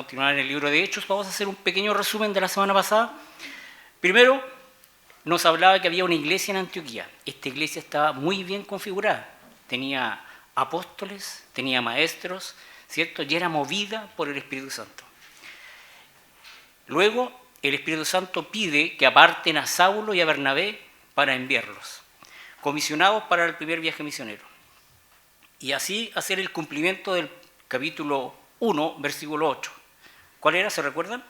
continuar en el libro de Hechos. Vamos a hacer un pequeño resumen de la semana pasada. Primero, nos hablaba que había una iglesia en Antioquía. Esta iglesia estaba muy bien configurada. Tenía apóstoles, tenía maestros, ¿cierto? Y era movida por el Espíritu Santo. Luego, el Espíritu Santo pide que aparten a Saulo y a Bernabé para enviarlos, comisionados para el primer viaje misionero. Y así hacer el cumplimiento del capítulo 1, versículo 8. ¿Cuál era? ¿Se recuerdan?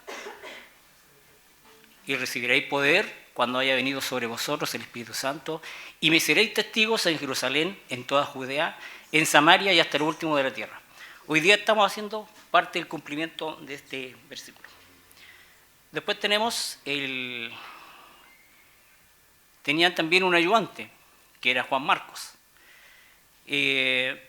Y recibiréis poder cuando haya venido sobre vosotros el Espíritu Santo, y me seréis testigos en Jerusalén, en toda Judea, en Samaria y hasta el último de la tierra. Hoy día estamos haciendo parte del cumplimiento de este versículo. Después tenemos tenían también un ayudante, que era Juan Marcos. En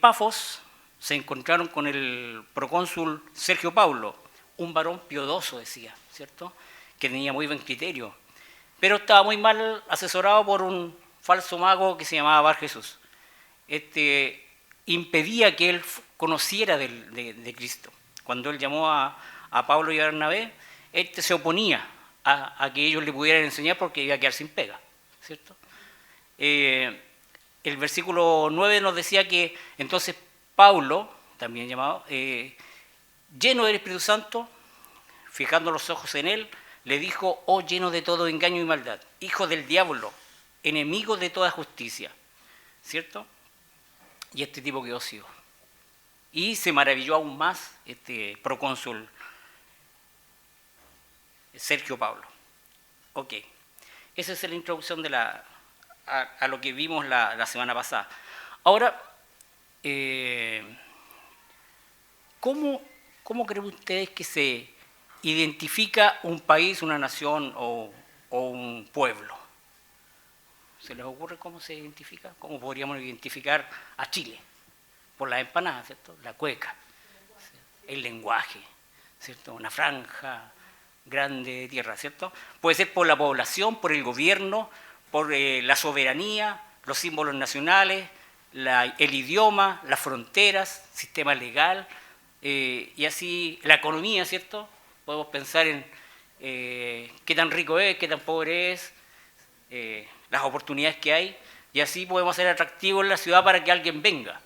Pafos se encontraron con el procónsul Sergio Paulo, un varón piadoso, decía, ¿cierto?, que tenía muy buen criterio, pero estaba muy mal asesorado por un falso mago que se llamaba Bar Jesús. Impedía que él conociera de Cristo. Cuando él llamó a Pablo y a Bernabé, se oponía a que ellos le pudieran enseñar porque iba a quedar sin pega, ¿cierto? El versículo 9 nos decía que entonces Pablo, también llamado, lleno del Espíritu Santo, fijando los ojos en él, le dijo: oh, lleno de todo engaño y maldad, hijo del diablo, enemigo de toda justicia, ¿cierto? Y este tipo quedó ciego. Y se maravilló aún más este procónsul Sergio Paulo. Ok, esa es la introducción a lo que vimos la semana pasada. Ahora, ¿cómo creen ustedes que se identifica un país, una nación o un pueblo? ¿Se les ocurre cómo se identifica? ¿Cómo podríamos identificar a Chile? Por las empanadas, ¿cierto? La cueca, el lenguaje, ¿cierto? Una franja grande de tierra, ¿cierto? Puede ser por la población, por el gobierno, por la soberanía, los símbolos nacionales, el idioma, las fronteras, sistema legal, y así la economía, ¿cierto? Podemos pensar en qué tan rico es, qué tan pobre es, las oportunidades que hay, y así podemos ser atractivos en la ciudad para que alguien venga.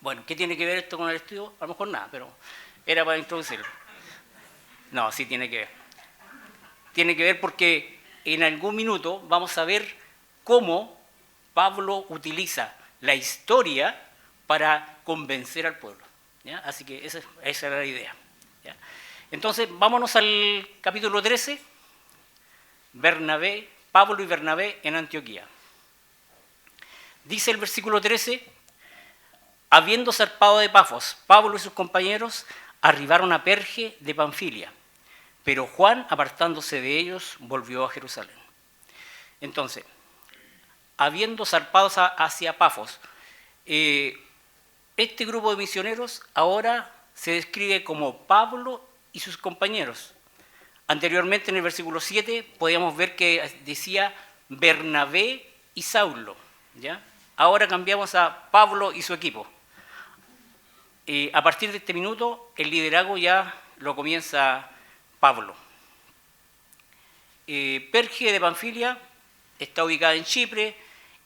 Bueno, ¿qué tiene que ver esto con el estudio? A lo mejor nada, pero era para introducirlo. No, sí tiene que ver. Tiene que ver porque en algún minuto vamos a ver cómo Pablo utiliza la historia para convencer al pueblo, ¿ya? Así que esa era la idea, ¿ya? Entonces, vámonos al capítulo 13, Pablo y Bernabé en Antioquía. Dice el versículo 13: habiendo zarpado de Pafos, Pablo y sus compañeros arribaron a Perge de Panfilia, pero Juan, apartándose de ellos, volvió a Jerusalén. Entonces, habiendo zarpado hacia Pafos, este grupo de misioneros ahora se describe como Pablo y sus compañeros. Anteriormente, en el versículo 7, podíamos ver que decía Bernabé y Saulo, ¿ya? Ahora cambiamos a Pablo y su equipo. A partir de este minuto, el liderazgo ya lo comienza Pablo. Perge de Panfilia está ubicada en Chipre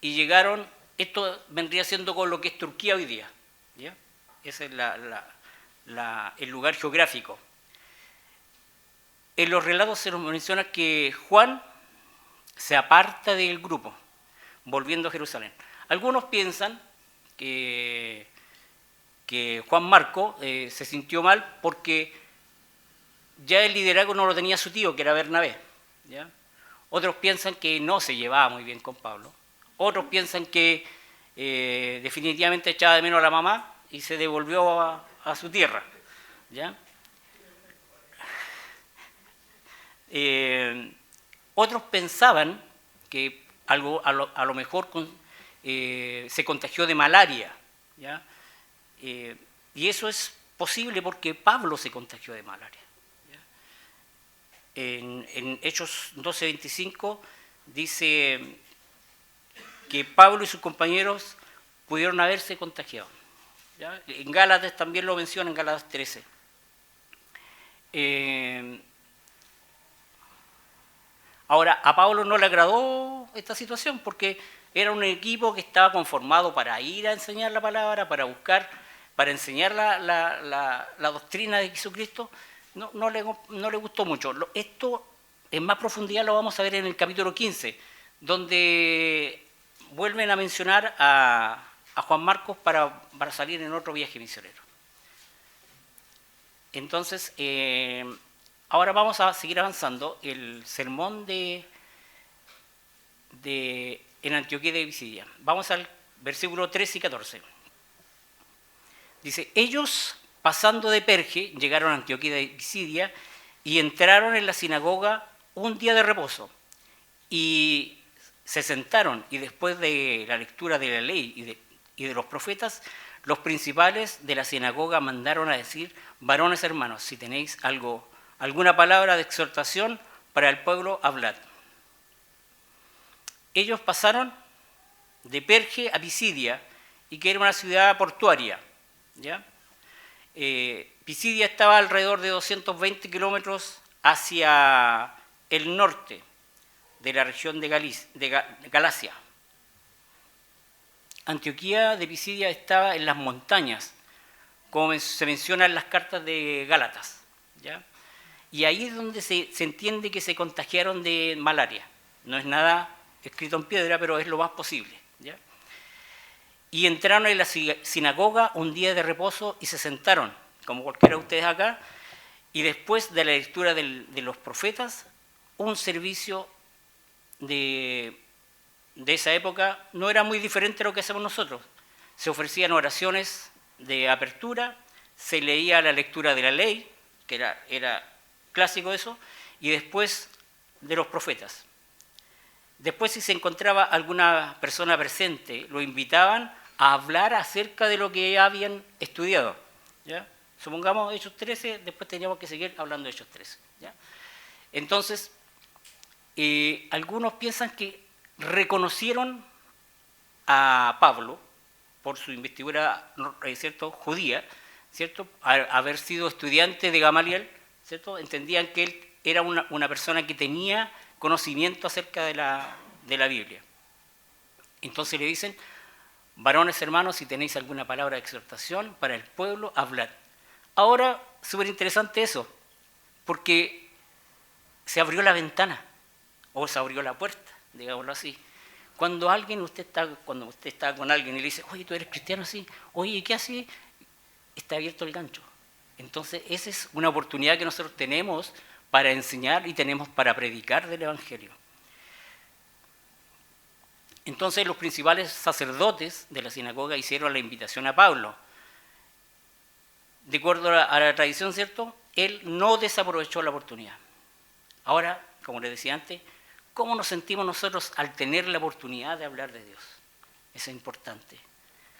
y llegaron, esto vendría siendo con lo que es Turquía hoy día, ¿ya? Ese es el lugar geográfico. En los relatos se nos menciona que Juan se aparta del grupo, volviendo a Jerusalén. Algunos piensan que Juan Marco se sintió mal porque ya el liderazgo no lo tenía su tío, que era Bernabé, ¿ya? Otros piensan que no se llevaba muy bien con Pablo. Otros piensan que definitivamente echaba de menos a la mamá y se devolvió a su tierra, ¿ya? Otros pensaban que a lo mejor se contagió de malaria, ¿ya? Y eso es posible porque Pablo se contagió de malaria, ¿ya? En Hechos 12:25 dice que Pablo y sus compañeros pudieron haberse contagiado, ¿ya? En Gálatas también lo menciona, en Gálatas 13. Ahora, a Pablo no le agradó esta situación porque era un equipo que estaba conformado para ir a enseñar la palabra, para buscar, para enseñar la doctrina de Jesucristo. No le gustó mucho. Esto en más profundidad lo vamos a ver en el capítulo 15, donde vuelven a mencionar a Juan Marcos para salir en otro viaje misionero. Entonces, ahora vamos a seguir avanzando. El sermón en Antioquía de Pisidia. Vamos al versículo 13 y 14. Dice, ellos pasando de Perge llegaron a Antioquía de Pisidia y entraron en la sinagoga un día de reposo y se sentaron, y después de la lectura de la ley y de los profetas, los principales de la sinagoga mandaron a decir, varones hermanos, si tenéis alguna palabra de exhortación para el pueblo, hablad. Ellos pasaron de Perge a Pisidia, y que era una ciudad portuaria, ¿ya? Pisidia estaba alrededor de 220 kilómetros hacia el norte de la región de Galacia. Antioquía de Pisidia estaba en las montañas, como se menciona en las cartas de Gálatas, ¿ya? Y ahí es donde se entiende que se contagiaron de malaria. No es nada escrito en piedra, pero es lo más posible, ¿ya? Y entraron en la sinagoga un día de reposo y se sentaron, como cualquiera de ustedes acá, y después de la lectura de los profetas, un servicio de esa época no era muy diferente a lo que hacemos nosotros. Se ofrecían oraciones de apertura, se leía la lectura de la ley, que era clásico eso, y después de los profetas. Después, si se encontraba alguna persona presente, lo invitaban a hablar acerca de lo que habían estudiado, ¿ya? Supongamos Hechos 13, después teníamos que seguir hablando de Hechos 13, ¿ya? Entonces, algunos piensan que reconocieron a Pablo por su investidura, ¿cierto?, judía, ¿cierto?, haber sido estudiante de Gamaliel, ¿cierto?, entendían que él era una persona que tenía conocimiento acerca de la Biblia. Entonces le dicen, varones hermanos, si tenéis alguna palabra de exhortación para el pueblo, hablad. Ahora, súper interesante eso, porque se abrió la ventana, o se abrió la puerta, digámoslo así. Cuando usted está con alguien y le dice, oye, ¿tú eres cristiano? Sí. Oye, ¿qué haces? Está abierto el gancho. Entonces, esa es una oportunidad que nosotros tenemos para enseñar y tenemos para predicar del Evangelio. Entonces, los principales sacerdotes de la sinagoga hicieron la invitación a Pablo. De acuerdo a la tradición, ¿cierto?, él no desaprovechó la oportunidad. Ahora, como les decía antes, ¿cómo nos sentimos nosotros al tener la oportunidad de hablar de Dios? Eso es importante.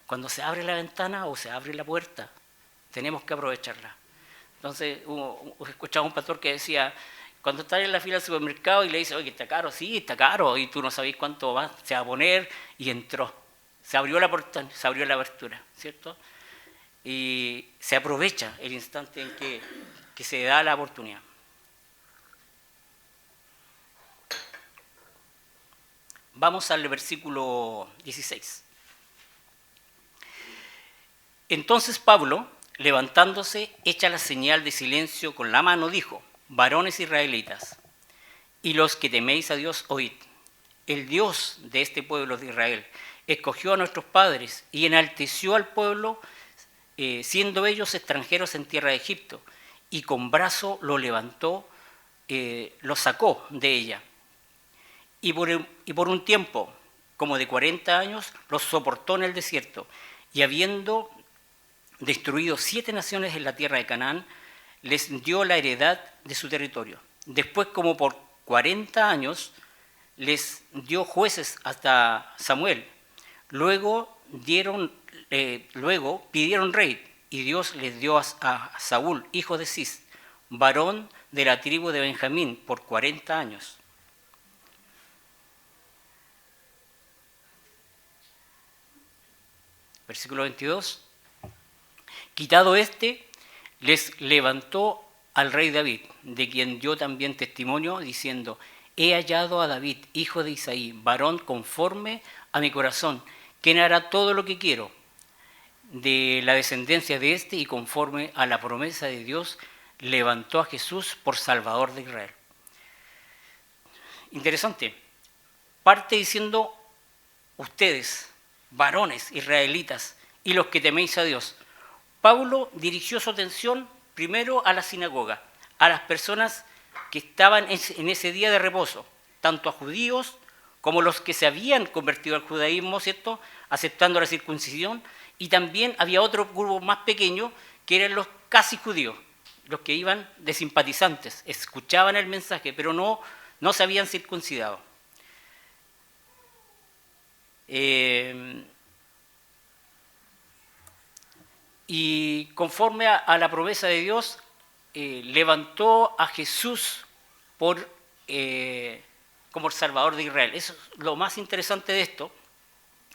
Cuando se abre la ventana o se abre la puerta, tenemos que aprovecharla. Entonces, escuchaba un pastor que decía, cuando estás en la fila del supermercado y le dice, oye, está caro, sí, está caro, y tú no sabés cuánto se va a poner, y entró. Se abrió la puerta, se abrió la abertura, ¿cierto? Y se aprovecha el instante en que se da la oportunidad. Vamos al versículo 16. Entonces Pablo, levantándose, hecha la señal de silencio con la mano, dijo, varones israelitas, y los que teméis a Dios, oíd. El Dios de este pueblo de Israel escogió a nuestros padres y enalteció al pueblo, siendo ellos extranjeros en tierra de Egipto, y con brazo lo levantó, lo sacó de ella. Y por un tiempo, como de 40 años, los soportó en el desierto, y habiendo destruido 7 naciones en la tierra de Canaán, les dio la heredad de su territorio. Después, como por 40 años, les dio jueces hasta Samuel. Luego pidieron rey, y Dios les dio a Saúl, hijo de Cis, varón de la tribu de Benjamín, por 40 años. Versículo 22. Quitado éste, les levantó al rey David, de quien dio también testimonio, diciendo: he hallado a David, hijo de Isaí, varón conforme a mi corazón, quien hará todo lo que quiero, de la descendencia de éste, y conforme a la promesa de Dios, levantó a Jesús por Salvador de Israel. Interesante. Parte diciendo: ustedes, varones israelitas, y los que teméis a Dios. Pablo dirigió su atención primero a la sinagoga, a las personas que estaban en ese día de reposo, tanto a judíos como los que se habían convertido al judaísmo, ¿cierto?, aceptando la circuncisión, y también había otro grupo más pequeño que eran los casi judíos, los que iban de simpatizantes, escuchaban el mensaje, pero no se habían circuncidado. Y conforme a la promesa de Dios, levantó a Jesús como el Salvador de Israel. Eso es lo más interesante de esto,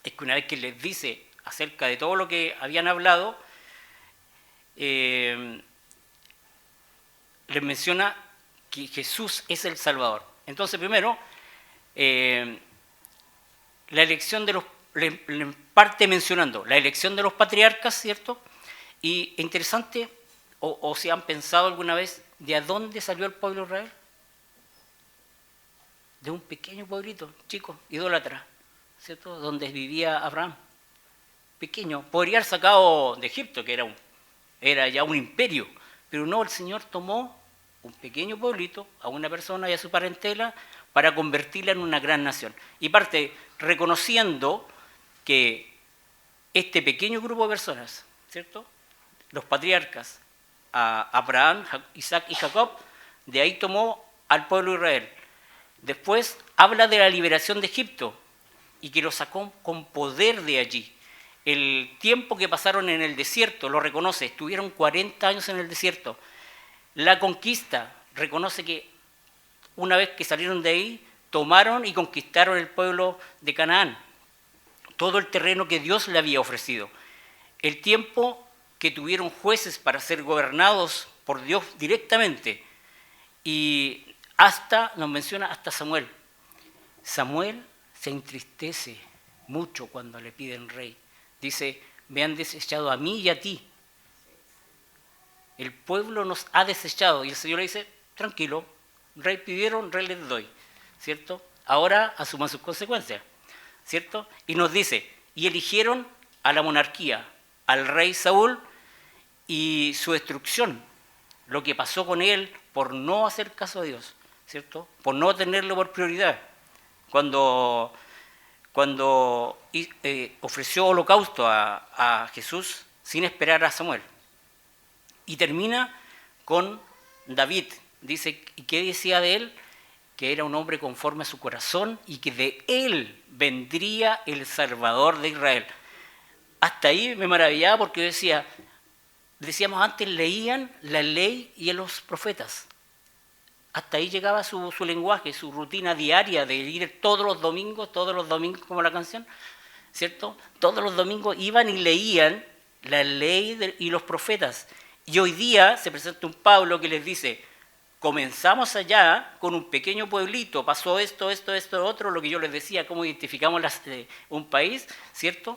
es que una vez que les dice acerca de todo lo que habían hablado, les menciona que Jesús es el Salvador. Entonces, primero, la elección de los, parte mencionando la elección de los patriarcas, ¿cierto? Y interesante, o si han pensado alguna vez, ¿de a dónde salió el pueblo de Israel? De un pequeño pueblito, chico, idólatra, ¿cierto? Donde vivía Abraham. Pequeño. Podría haber sacado de Egipto, que era ya un imperio, pero no, el Señor tomó un pequeño pueblito, a una persona y a su parentela, para convertirla en una gran nación. Y parte reconociendo que este pequeño grupo de personas, ¿cierto?, los patriarcas, a Abraham, Isaac y Jacob, de ahí tomó al pueblo de Israel. Después habla de la liberación de Egipto y que lo sacó con poder de allí. El tiempo que pasaron en el desierto, lo reconoce, estuvieron 40 años en el desierto. La conquista, reconoce que una vez que salieron de ahí, tomaron y conquistaron el pueblo de Canaán, todo el terreno que Dios le había ofrecido. El tiempo que tuvieron jueces para ser gobernados por Dios directamente, y nos menciona hasta Samuel. Samuel se entristece mucho cuando le piden rey. Dice: me han desechado a mí y a ti. El pueblo nos ha desechado. Y el Señor le dice: tranquilo, rey pidieron, rey les doy, ¿cierto? Ahora asuman sus consecuencias, ¿cierto? Y nos dice: y eligieron a la monarquía, al rey Saúl, y su destrucción, lo que pasó con él por no hacer caso a Dios, ¿cierto? Por no tenerlo por prioridad. Cuando ofreció holocausto a Jesús sin esperar a Samuel. Y termina con David. Dice, ¿y qué decía de él? Que era un hombre conforme a su corazón y que de él vendría el Salvador de Israel. Hasta ahí me maravillaba porque decíamos antes, leían la ley y a los profetas. Hasta ahí llegaba su lenguaje, su rutina diaria de ir todos los domingos como la canción, ¿cierto? Todos los domingos iban y leían la ley y los profetas. Y hoy día se presenta un Pablo que les dice: comenzamos allá con un pequeño pueblito, pasó esto, otro, lo que yo les decía, cómo identificamos un país, ¿cierto?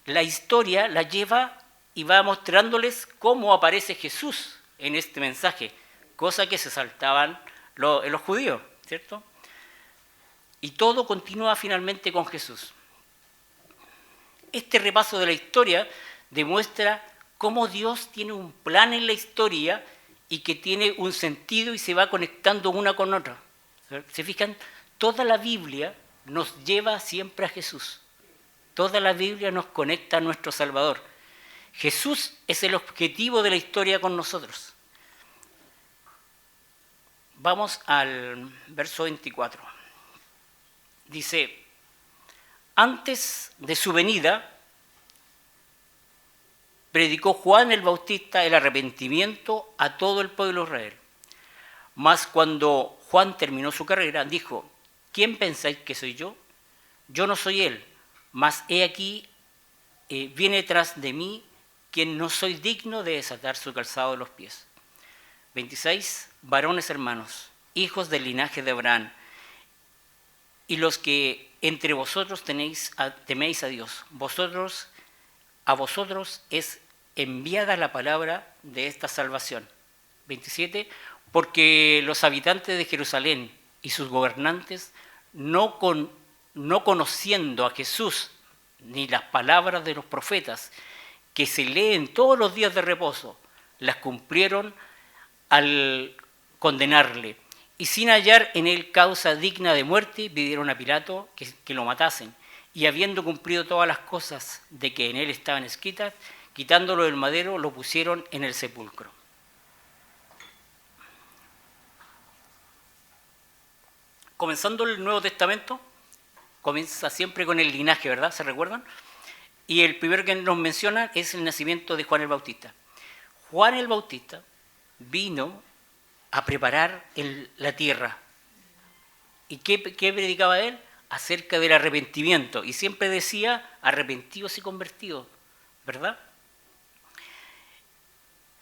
La historia la lleva y va mostrándoles cómo aparece Jesús en este mensaje, cosa que se saltaban los judíos, ¿cierto? Y todo continúa finalmente con Jesús. Este repaso de la historia demuestra cómo Dios tiene un plan en la historia y que tiene un sentido y se va conectando una con otra. ¿Se fijan? Toda la Biblia nos lleva siempre a Jesús. Toda la Biblia nos conecta a nuestro Salvador. Jesús es el objetivo de la historia con nosotros. Vamos al verso 24. Dice: antes de su venida, predicó Juan el Bautista el arrepentimiento a todo el pueblo de Israel. Mas cuando Juan terminó su carrera, dijo: ¿quién pensáis que soy yo? Yo no soy él, mas he aquí, viene tras de mí quien no soy digno de desatar su calzado de los pies. 26. Varones hermanos, hijos del linaje de Abraham, y los que entre vosotros teméis a Dios, a vosotros es enviada la palabra de esta salvación. 27. Porque los habitantes de Jerusalén y sus gobernantes, no conociendo a Jesús ni las palabras de los profetas, que se leen todos los días de reposo, las cumplieron al condenarle. Y sin hallar en él causa digna de muerte, pidieron a Pilato que lo matasen. Y habiendo cumplido todas las cosas de que en él estaban escritas, quitándolo del madero, lo pusieron en el sepulcro. Comenzando el Nuevo Testamento, comienza siempre con el linaje, ¿verdad? ¿Se recuerdan? Y el primero que nos menciona es el nacimiento de Juan el Bautista. Juan el Bautista vino a preparar la tierra. ¿Y qué predicaba él? Acerca del arrepentimiento. Y siempre decía arrepentidos y convertidos, ¿verdad?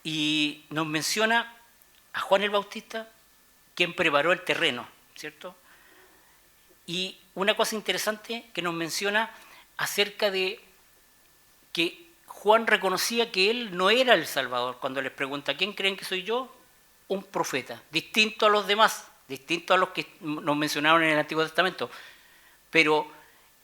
Y nos menciona a Juan el Bautista, quien preparó el terreno, ¿cierto? Y una cosa interesante que nos menciona acerca de que Juan reconocía que él no era el Salvador. Cuando les pregunta, ¿quién creen que soy yo? Un profeta, distinto a los demás, distinto a los que nos mencionaron en el Antiguo Testamento. Pero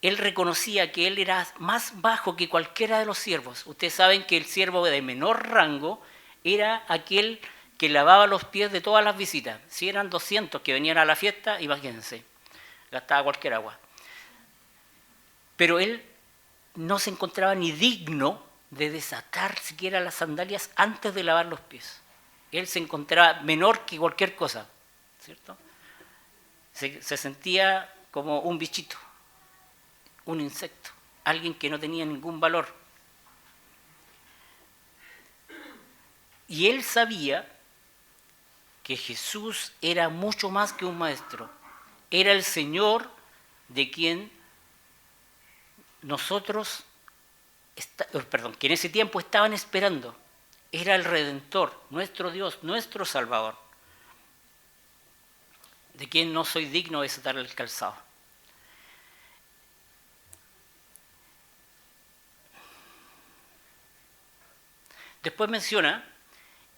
él reconocía que él era más bajo que cualquiera de los siervos. Ustedes saben que el siervo de menor rango era aquel que lavaba los pies de todas las visitas. Si eran 200 que venían a la fiesta, imagínense, gastaba cualquier agua. Pero él no se encontraba ni digno de desatar siquiera las sandalias antes de lavar los pies. Él se encontraba menor que cualquier cosa, ¿cierto? Se sentía como un bichito, un insecto, alguien que no tenía ningún valor. Y él sabía que Jesús era mucho más que un maestro, era el Señor de quien nosotros, que en ese tiempo estaban esperando. Era el Redentor, nuestro Dios, nuestro Salvador, de quien no soy digno de desatar el calzado. Después menciona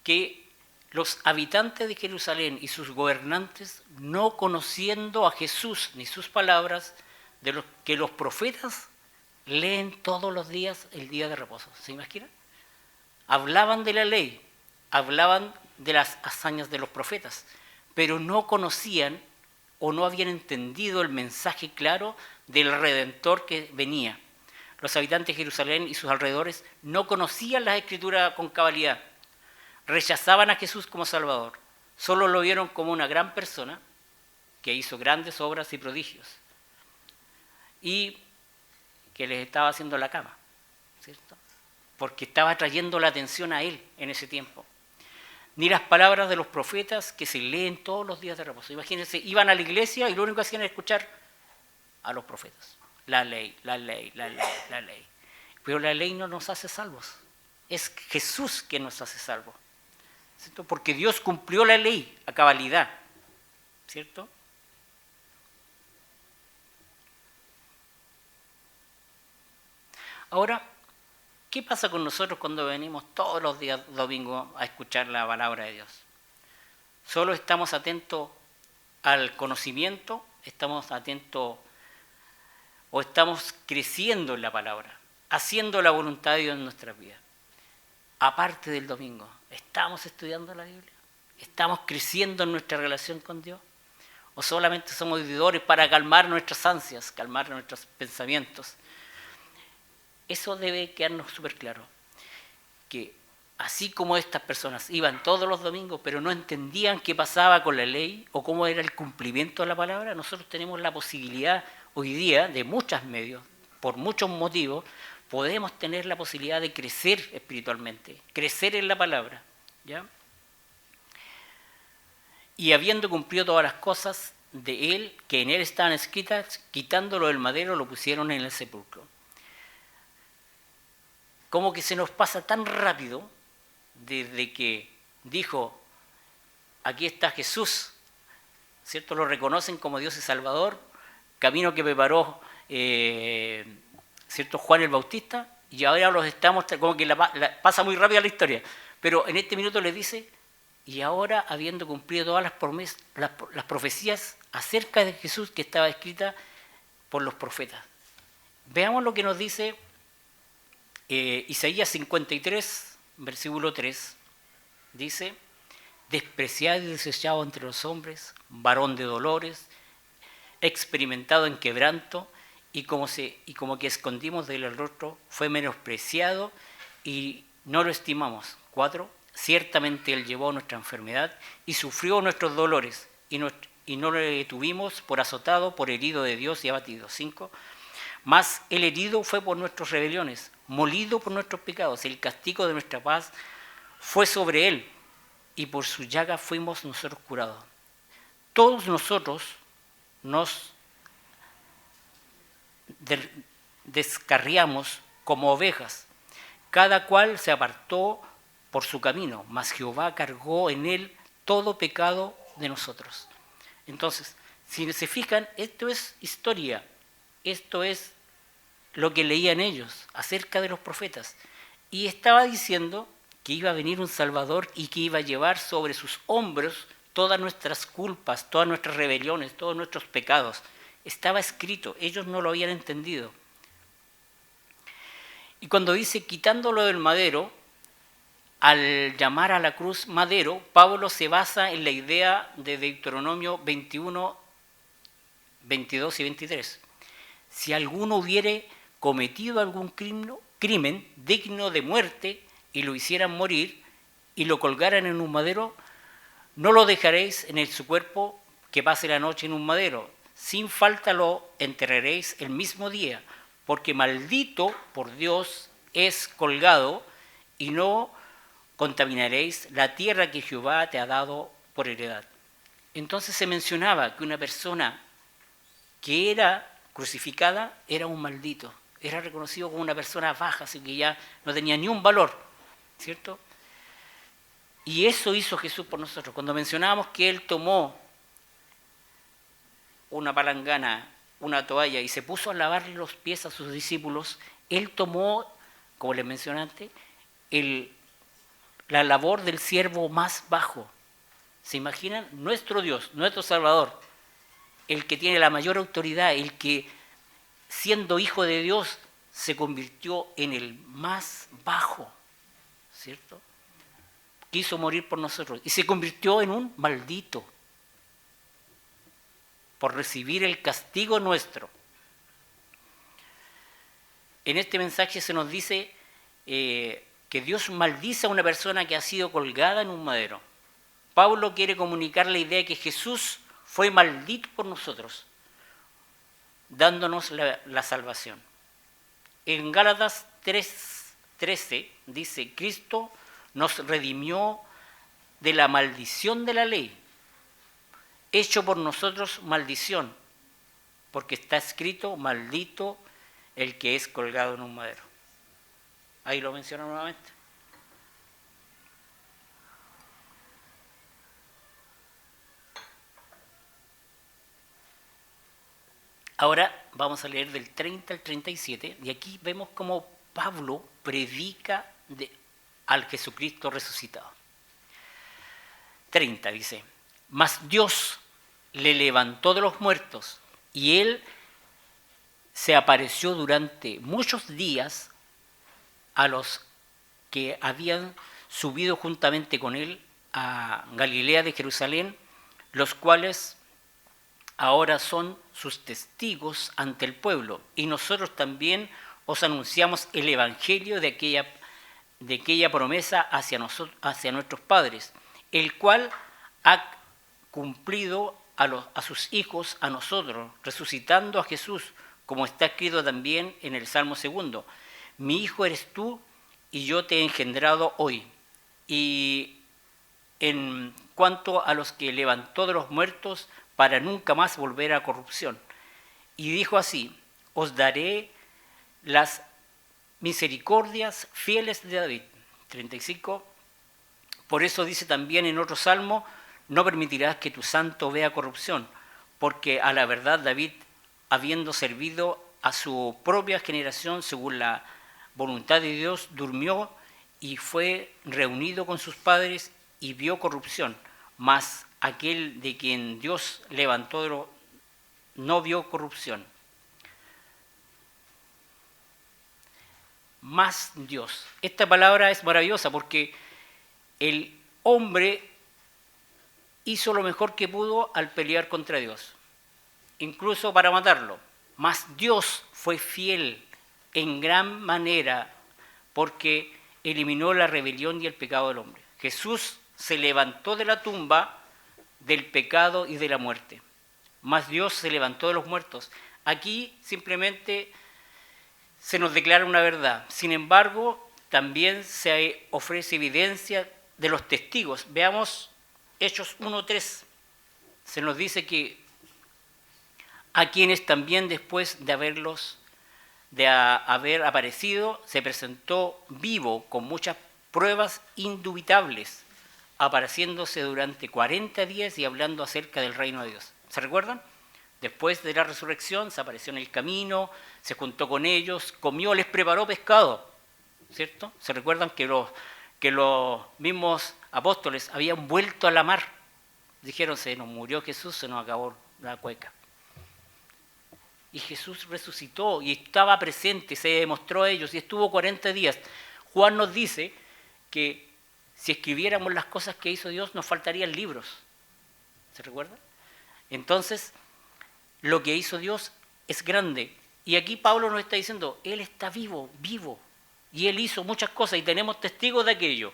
que los habitantes de Jerusalén y sus gobernantes, no conociendo a Jesús ni sus palabras, de los que los profetas leen todos los días el día de reposo. ¿Se imaginan? Hablaban de la ley, hablaban de las hazañas de los profetas, pero no conocían o no habían entendido el mensaje claro del Redentor que venía. Los habitantes de Jerusalén y sus alrededores no conocían las Escrituras con cabalidad, rechazaban a Jesús como Salvador, solo lo vieron como una gran persona que hizo grandes obras y prodigios y que les estaba haciendo la cama, ¿cierto? Porque estaba trayendo la atención a él en ese tiempo. Ni las palabras de los profetas que se leen todos los días de reposo. Imagínense, iban a la iglesia y lo único que hacían era escuchar a los profetas. La ley, la ley, la ley, la ley. Pero la ley no nos hace salvos. Es Jesús quien nos hace salvos, ¿cierto? Porque Dios cumplió la ley a cabalidad, ¿cierto? Ahora, ¿qué pasa con nosotros cuando venimos todos los días domingos a escuchar la palabra de Dios? ¿Solo estamos atentos al conocimiento? ¿Estamos atentos o estamos creciendo en la palabra, haciendo la voluntad de Dios en nuestras vidas? Aparte del domingo, ¿estamos estudiando la Biblia? ¿Estamos creciendo en nuestra relación con Dios? ¿O solamente somos vividores para calmar nuestras ansias, calmar nuestros pensamientos? Eso debe quedarnos súper claro, que así como estas personas iban todos los domingos, pero no entendían qué pasaba con la ley o cómo era el cumplimiento de la palabra, nosotros tenemos la posibilidad hoy día, de muchos medios, por muchos motivos, podemos tener la posibilidad de crecer espiritualmente, crecer en la palabra, ¿ya? Y habiendo cumplido todas las cosas de él, que en él estaban escritas, quitándolo del madero, lo pusieron en el sepulcro. como que se nos pasa tan rápido desde que dijo, aquí está Jesús, ¿cierto? Lo reconocen como Dios y Salvador, camino que preparó ¿cierto? Juan el Bautista, y ahora los estamos, como que pasa muy rápida la historia, pero en este minuto les dice, y ahora habiendo cumplido todas las promesas, las profecías acerca de Jesús que estaba escrita por los profetas. Veamos lo que nos dice Isaías 53, versículo 3, dice, despreciado y desechado entre los hombres, varón de dolores, experimentado en quebranto, y como que escondimos de él el rostro, fue menospreciado y no lo estimamos. 4, ciertamente él llevó nuestra enfermedad y sufrió nuestros dolores, y no le tuvimos por azotado, por herido de Dios y abatido. 5, mas el herido fue por nuestras rebeliones, molido por nuestros pecados, el castigo de nuestra paz fue sobre él, y por su llaga fuimos nosotros curados. Todos nosotros nos descarriamos como ovejas, cada cual se apartó por su camino, mas Jehová cargó en él todo pecado de nosotros. Entonces, si se fijan, esto es historia, esto es lo que leían ellos acerca de los profetas, y estaba diciendo que iba a venir un Salvador y que iba a llevar sobre sus hombros todas nuestras culpas, todas nuestras rebeliones, todos nuestros pecados. Estaba escrito, ellos no lo habían entendido. Y cuando dice quitándolo del madero, al llamar a la cruz madero, Pablo se basa en la idea de Deuteronomio 21, 22 y 23. Si alguno hubiere cometido algún crimen digno de muerte y lo hicieran morir y lo colgaran en un madero, no lo dejaréis en su cuerpo que pase la noche en un madero. Sin falta lo enterraréis el mismo día, porque maldito por Dios es colgado, y no contaminaréis la tierra que Jehová te ha dado por heredad. Entonces se mencionaba que una persona que era crucificada era un maldito, era reconocido como una persona baja, así que ya no tenía ni un valor, ¿cierto? Y eso hizo Jesús por nosotros. Cuando mencionábamos que Él tomó una palangana, una toalla, y se puso a lavarle los pies a sus discípulos, Él tomó, como les mencioné antes, la labor del siervo más bajo. ¿Se imaginan? Nuestro Dios, nuestro Salvador, el que tiene la mayor autoridad, el que siendo hijo de Dios se convirtió en el más bajo, ¿cierto? Quiso morir por nosotros y se convirtió en un maldito por recibir el castigo nuestro. En este mensaje se nos dice que Dios maldice a una persona que ha sido colgada en un madero. Pablo quiere comunicar la idea de que Jesús fue maldito por nosotros, dándonos la salvación. En Gálatas 3:13 dice, Cristo nos redimió de la maldición de la ley, hecho por nosotros maldición, porque está escrito, maldito el que es colgado en un madero. Ahí lo menciona nuevamente. Ahora vamos a leer del 30 al 37, y aquí vemos cómo Pablo predica al Jesucristo resucitado. 30 dice, mas Dios le levantó de los muertos, y él se apareció durante muchos días a los que habían subido juntamente con él a Galilea de Jerusalén, los cuales ahora son sus testigos ante el pueblo, y nosotros también os anunciamos el evangelio de aquella promesa hacia nuestros padres, el cual ha cumplido a sus hijos, a nosotros, resucitando a Jesús, como está escrito también en el Salmo 2. Mi hijo eres tú, y yo te he engendrado hoy. Y en cuanto a los que levantó de los muertos, para nunca más volver a corrupción. Y dijo así, os daré las misericordias fieles de David. 35. Por eso dice también en otro salmo, no permitirás que tu santo vea corrupción, porque a la verdad David, habiendo servido a su propia generación según la voluntad de Dios, durmió y fue reunido con sus padres y vio corrupción, mas aquel de quien Dios levantó no vio corrupción. Más Dios. Esta palabra es maravillosa porque el hombre hizo lo mejor que pudo al pelear contra Dios, incluso para matarlo. Mas Dios fue fiel en gran manera porque eliminó la rebelión y el pecado del hombre. Jesús se levantó de la tumba del pecado y de la muerte. Mas Dios se levantó de los muertos. Aquí simplemente se nos declara una verdad. Sin embargo, también se ofrece evidencia de los testigos. Veamos Hechos 1:3. Se nos dice que a quienes también después de haber aparecido, se presentó vivo con muchas pruebas indubitables, apareciéndose durante 40 días y hablando acerca del reino de Dios. ¿Se recuerdan? Después de la resurrección se apareció en el camino, se juntó con ellos, comió, les preparó pescado, ¿cierto? ¿Se recuerdan que los mismos apóstoles habían vuelto a la mar? Dijeron, se nos murió Jesús, se nos acabó la cueca. Y Jesús resucitó y estaba presente, se demostró a ellos y estuvo 40 días. Juan nos dice que si escribiéramos las cosas que hizo Dios, nos faltarían libros. ¿Se recuerda? Entonces, lo que hizo Dios es grande. Y aquí Pablo nos está diciendo, Él está vivo, vivo. Y Él hizo muchas cosas y tenemos testigos de aquello.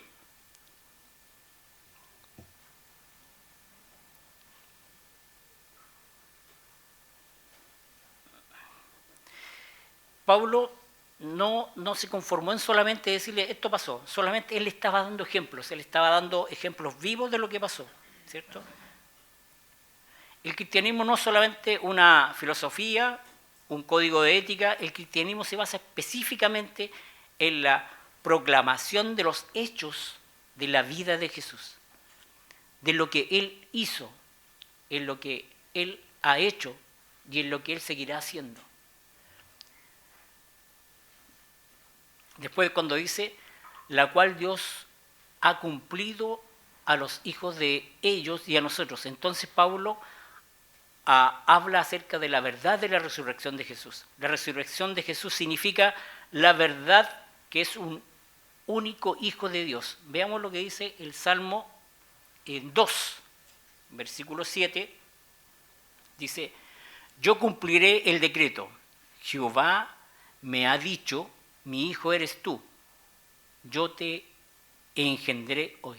Pablo no se conformó en solamente decirle esto pasó, solamente él estaba dando ejemplos vivos de lo que pasó, ¿cierto? El cristianismo no es solamente una filosofía, un código de ética, el cristianismo se basa específicamente en la proclamación de los hechos de la vida de Jesús, de lo que Él hizo, en lo que Él ha hecho y en lo que Él seguirá haciendo. Después cuando dice, la cual Dios ha cumplido a los hijos de ellos y a nosotros. Entonces Pablo habla acerca de la verdad de la resurrección de Jesús. La resurrección de Jesús significa la verdad que es un único hijo de Dios. Veamos lo que dice el Salmo 2, versículo 7. Dice, yo cumpliré el decreto. Jehová me ha dicho, mi hijo eres tú, yo te engendré hoy.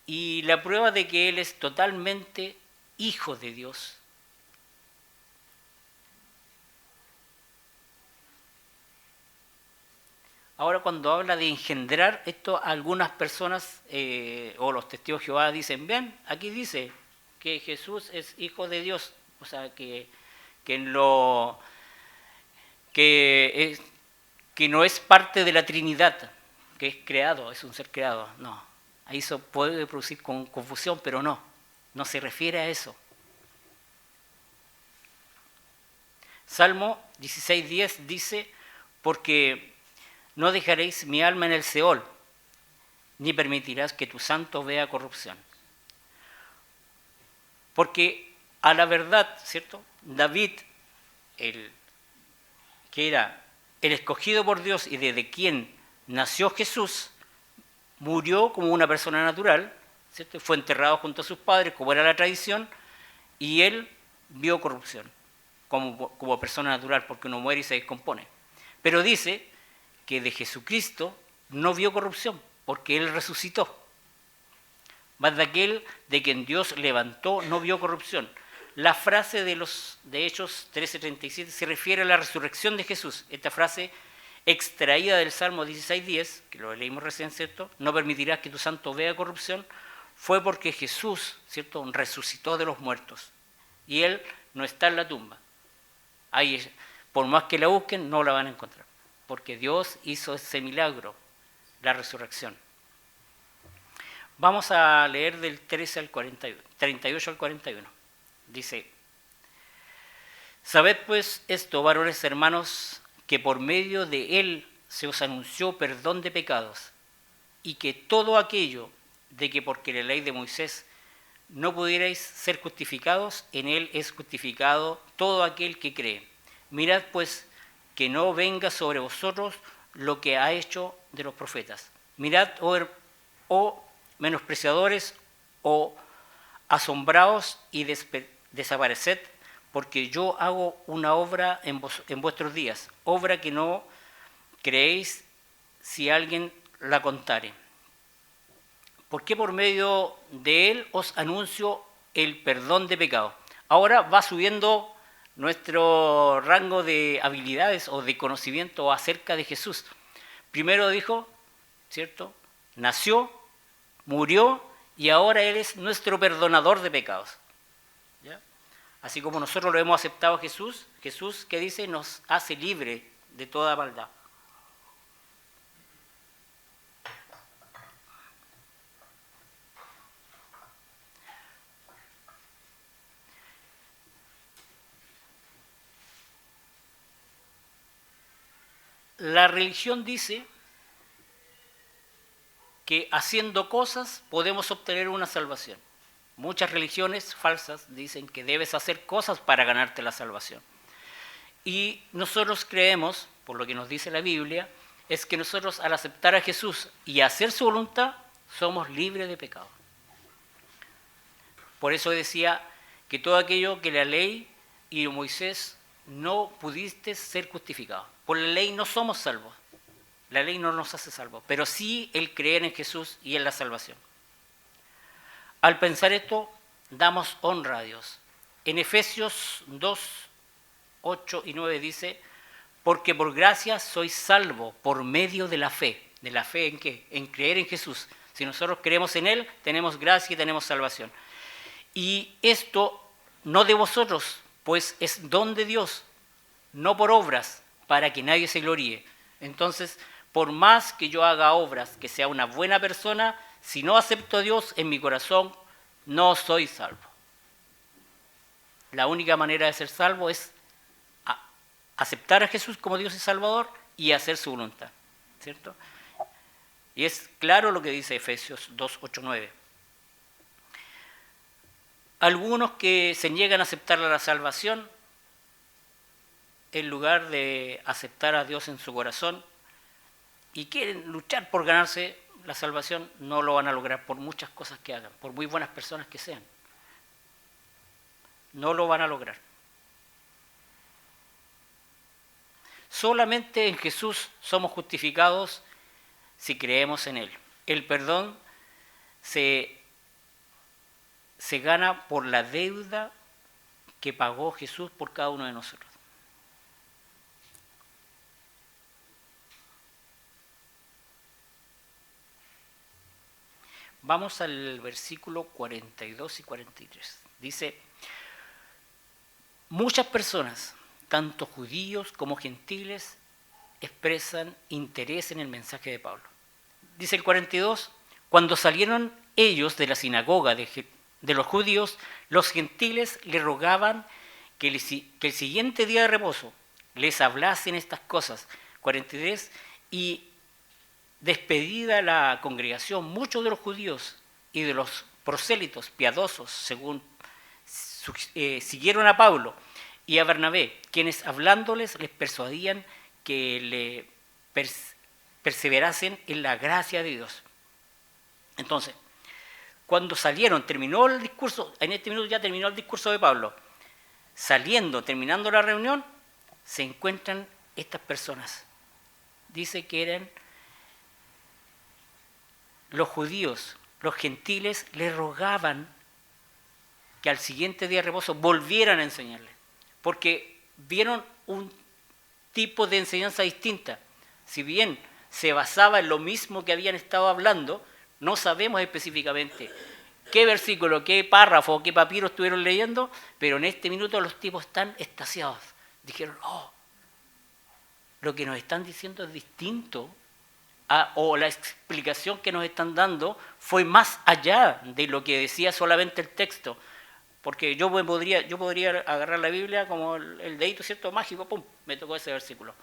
Y la prueba de que Él es totalmente hijo de Dios ahora cuando habla de engendrar, esto algunas personas o los testigos de Jehová dicen, vean, aquí dice que Jesús es hijo de Dios, o sea que no es parte de la Trinidad, que es creado, es un ser creado. No, ahí eso puede producir confusión, pero no se refiere a eso. Salmo 16:10 dice, porque no dejaréis mi alma en el Seol, ni permitirás que tu santo vea corrupción. Porque a la verdad, ¿cierto? David, que era el escogido por Dios y desde quien nació Jesús, murió como una persona natural, ¿cierto? Fue enterrado junto a sus padres, como era la tradición, y él vio corrupción como persona natural, porque uno muere y se descompone. Pero dice que de Jesucristo no vio corrupción, porque él resucitó. Más de aquel de quien Dios levantó no vio corrupción. La frase de Hechos 13:37 se refiere a la resurrección de Jesús. Esta frase extraída del Salmo 16:10, que lo leímos recién, ¿cierto? No permitirás que tu santo vea corrupción, fue porque Jesús, ¿cierto?, resucitó de los muertos. Y Él no está en la tumba. Ahí, por más que la busquen, no la van a encontrar. porque Dios hizo ese milagro, la resurrección. Vamos a leer del 13 al 41, 38 al 41. Dice: Sabed pues esto, varones hermanos, que por medio de él se os anunció perdón de pecados, y que todo aquello de que porque la ley de Moisés no pudierais ser justificados, en él es justificado todo aquel que cree. Mirad pues que no venga sobre vosotros lo que ha hecho de los profetas. Mirad, oh menospreciadores, o asombraos y desapareced, porque yo hago una obra en vuestros días, obra que no creéis si alguien la contare. Porque por medio de él os anuncio el perdón de pecados. Ahora va subiendo nuestro rango de habilidades o de conocimiento acerca de Jesús. Primero dijo, ¿cierto? Nació, murió y ahora él es nuestro perdonador de pecados. ¿Ya? Así como nosotros lo hemos aceptado a Jesús, Jesús, ¿qué dice? Nos hace libre de toda maldad. La religión dice que haciendo cosas podemos obtener una salvación. Muchas religiones falsas dicen que debes hacer cosas para ganarte la salvación. Y nosotros creemos, por lo que nos dice la Biblia, es que nosotros al aceptar a Jesús y hacer su voluntad, somos libres de pecado. Por eso decía que todo aquello que la ley y Moisés no pudiste ser justificado. Por la ley no somos salvos. La ley no nos hace salvos, pero sí el creer en Jesús y en la salvación. Al pensar esto, damos honra a Dios. En Efesios 2, 8 y 9 dice: porque por gracia sois salvos por medio de la fe. ¿De la fe en qué? En creer en Jesús. Si nosotros creemos en Él, tenemos gracia y tenemos salvación. Y esto no de vosotros, pues es don de Dios, no por obras, para que nadie se gloríe. Entonces, por más que yo haga obras, que sea una buena persona, si no acepto a Dios en mi corazón, no soy salvo. La única manera de ser salvo es aceptar a Jesús como Dios y Salvador y hacer su voluntad, ¿cierto? Y es claro lo que dice Efesios 2, 8, 9. Algunos que se niegan a aceptar la salvación, en lugar de aceptar a Dios en su corazón, y quieren luchar por ganarse la salvación, no lo van a lograr por muchas cosas que hagan, por muy buenas personas que sean. No lo van a lograr. Solamente en Jesús somos justificados si creemos en Él. El perdón se gana por la deuda que pagó Jesús por cada uno de nosotros. Vamos al versículo 42 y 43. Dice: muchas personas, tanto judíos como gentiles, expresan interés en el mensaje de Pablo. Dice el 42, cuando salieron ellos de la sinagoga de los judíos, los gentiles le rogaban que el siguiente día de reposo les hablasen estas cosas. 43, y despedida la congregación, muchos de los judíos y de los prosélitos piadosos, según siguieron a Pablo y a Bernabé, quienes hablándoles les persuadían que le perseverasen en la gracia de Dios. Entonces, cuando salieron, terminó el discurso, en este minuto ya terminó el discurso de Pablo, terminando la reunión, se encuentran estas personas. Dice que eran los judíos, los gentiles, le rogaban que al siguiente día de reposo volvieran a enseñarles, porque vieron un tipo de enseñanza distinta. Si bien se basaba en lo mismo que habían estado hablando, no sabemos específicamente qué versículo, qué párrafo, qué papiro estuvieron leyendo, pero en este minuto los tipos están extasiados. Dijeron, lo que nos están diciendo es distinto o la explicación que nos están dando fue más allá de lo que decía solamente el texto. Porque yo podría agarrar la Biblia como el dedito, ¿cierto? Mágico, pum, me tocó ese versículo.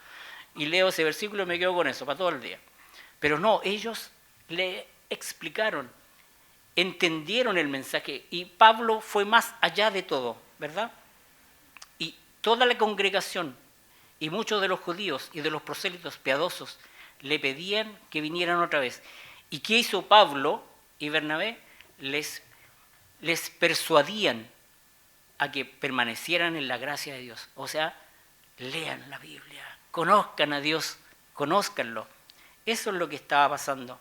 Y leo ese versículo y me quedo con eso para todo el día. Pero no, ellos le explicaron, entendieron el mensaje y Pablo fue más allá de todo, ¿verdad? Y toda la congregación y muchos de los judíos y de los prosélitos piadosos le pedían que vinieran otra vez. ¿Y qué hizo Pablo y Bernabé? Les persuadían a que permanecieran en la gracia de Dios. O sea, lean la Biblia, conozcan a Dios, conózcanlo. Eso es lo que estaba pasando.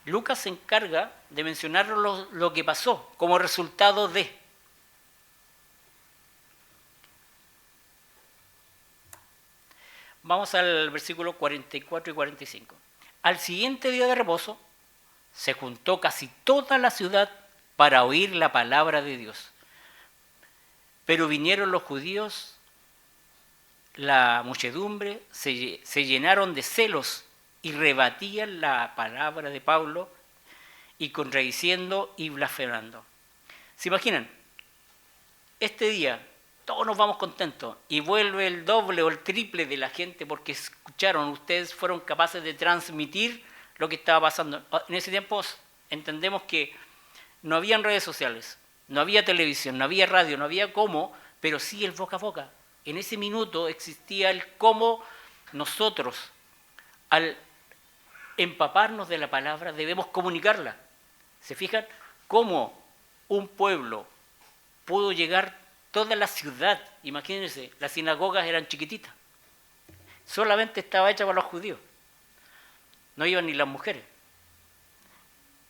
Lucas se encarga de mencionar lo que pasó como resultado de. Vamos al versículo 44 y 45. Al siguiente día de reposo, se juntó casi toda la ciudad para oír la palabra de Dios. Pero vinieron los judíos, la muchedumbre, se llenaron de celos y rebatían la palabra de Pablo y contradiciendo y blasfemando. ¿Se imaginan? Este día todos nos vamos contentos y vuelve el doble o el triple de la gente porque escucharon, ustedes fueron capaces de transmitir lo que estaba pasando. En ese tiempo entendemos que no habían redes sociales, no había televisión, no había radio, no había cómo, pero sí el boca a boca. En ese minuto existía el cómo nosotros, al empaparnos de la palabra, debemos comunicarla. ¿Se fijan? Cómo un pueblo pudo llegar toda la ciudad. Imagínense, las sinagogas eran chiquititas. Solamente estaba hecha para los judíos. No iban ni las mujeres.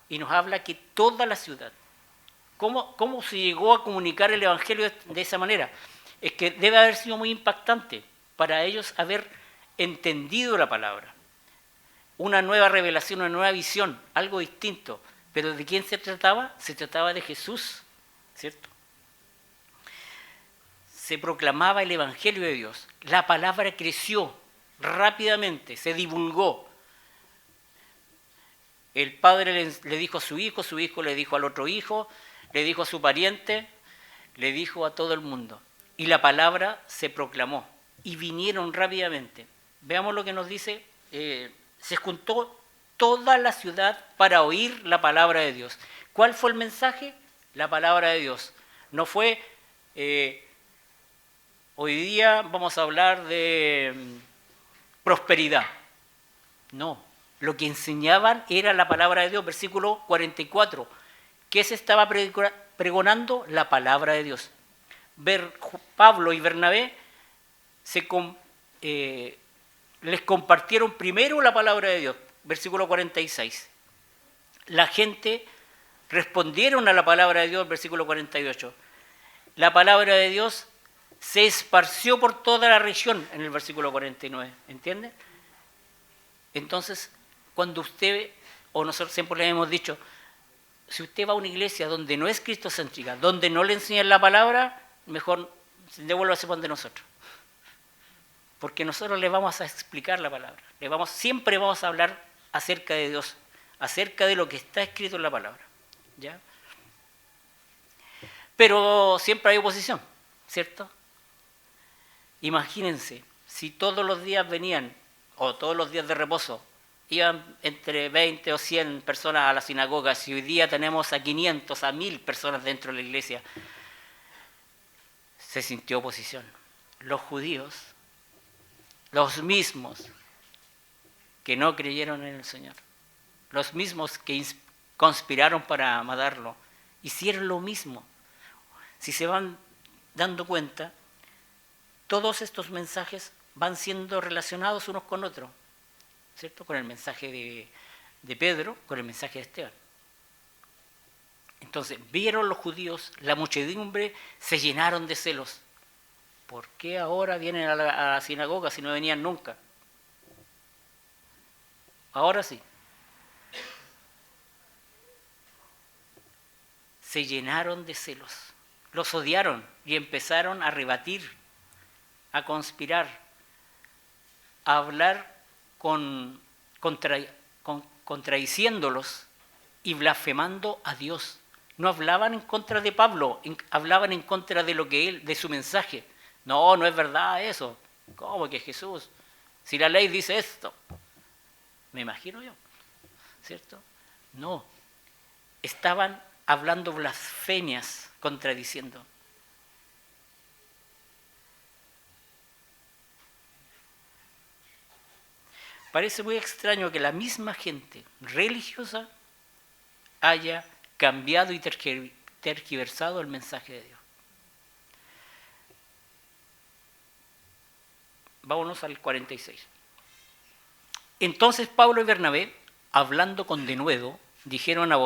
Y nos habla que toda la ciudad. ¿Cómo se llegó a comunicar el Evangelio de esa manera? Es que debe haber sido muy impactante para ellos haber entendido la palabra. Una nueva revelación, una nueva visión, algo distinto. ¿Pero de quién se trataba? Se trataba de Jesús, ¿cierto? Se proclamaba el Evangelio de Dios. La palabra creció rápidamente, se divulgó. El padre le dijo a su hijo le dijo al otro hijo, le dijo a su pariente, le dijo a todo el mundo. Y la palabra se proclamó y vinieron rápidamente. Veamos lo que nos dice. Se juntó toda la ciudad para oír la palabra de Dios. ¿Cuál fue el mensaje? La palabra de Dios. No fue, hoy día vamos a hablar de prosperidad. No, lo que enseñaban era la palabra de Dios. Versículo 44. ¿Qué se estaba pregonando? La palabra de Dios. Pablo y Bernabé les compartieron primero la palabra de Dios. Versículo 46. La gente respondieron a la palabra de Dios, versículo 48. La palabra de Dios se esparció por toda la región, en el versículo 49. ¿Entienden? Entonces, cuando usted, o nosotros siempre le hemos dicho, si usted va a una iglesia donde no es cristocéntrica, donde no le enseñan la palabra, mejor devuélvase de nosotros. Porque nosotros le vamos a explicar la palabra. Siempre vamos a hablar acerca de Dios, acerca de lo que está escrito en la palabra. ¿Ya? Pero siempre hay oposición, ¿cierto? Imagínense, si todos los días venían, o todos los días de reposo, iban entre 20 o 100 personas a la sinagoga, si hoy día tenemos a 500, a 1000 personas dentro de la iglesia, se sintió oposición. Los judíos, los mismos que no creyeron en el Señor, los mismos que conspiraron para matarlo, hicieron lo mismo. Si se van dando cuenta, todos estos mensajes van siendo relacionados unos con otros, ¿cierto? Con el mensaje de Pedro, con el mensaje de Esteban. Entonces, vieron los judíos, la muchedumbre, se llenaron de celos. ¿Por qué ahora vienen a la sinagoga si no venían nunca? Ahora sí. Se llenaron de celos. Los odiaron y empezaron a rebatir, a conspirar, a hablar contradiciéndolos y blasfemando a Dios. No hablaban en contra de Pablo, hablaban en contra de lo que él, de su mensaje. No, no es verdad eso. ¿Cómo que Jesús? Si la ley dice esto. Me imagino yo, ¿cierto? No. Estaban hablando blasfemias, contradiciendo. Parece muy extraño que la misma gente religiosa haya cambiado y tergiversado el mensaje de Dios. Vámonos al 46. Entonces Pablo y Bernabé, hablando con denuedo, dijeron a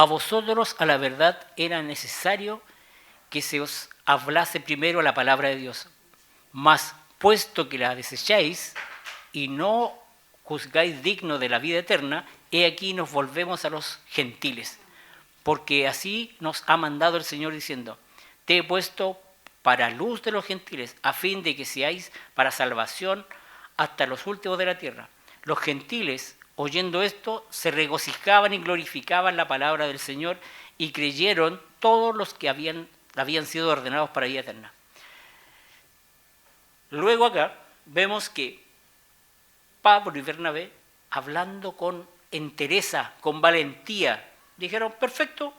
vosotros a la verdad era necesario que se os hablase primero la palabra de Dios, mas puesto que la desecháis y no juzgáis digno de la vida eterna, he aquí nos volvemos a los gentiles, porque así nos ha mandado el Señor diciendo, te he puesto para luz de los gentiles, a fin de que seáis para salvación hasta los últimos de la tierra. Los gentiles, oyendo esto, se regocijaban y glorificaban la palabra del Señor y creyeron todos los que habían sido ordenados para vida eterna. Luego acá vemos que Pablo y Bernabé, hablando con entereza, con valentía, dijeron, perfecto,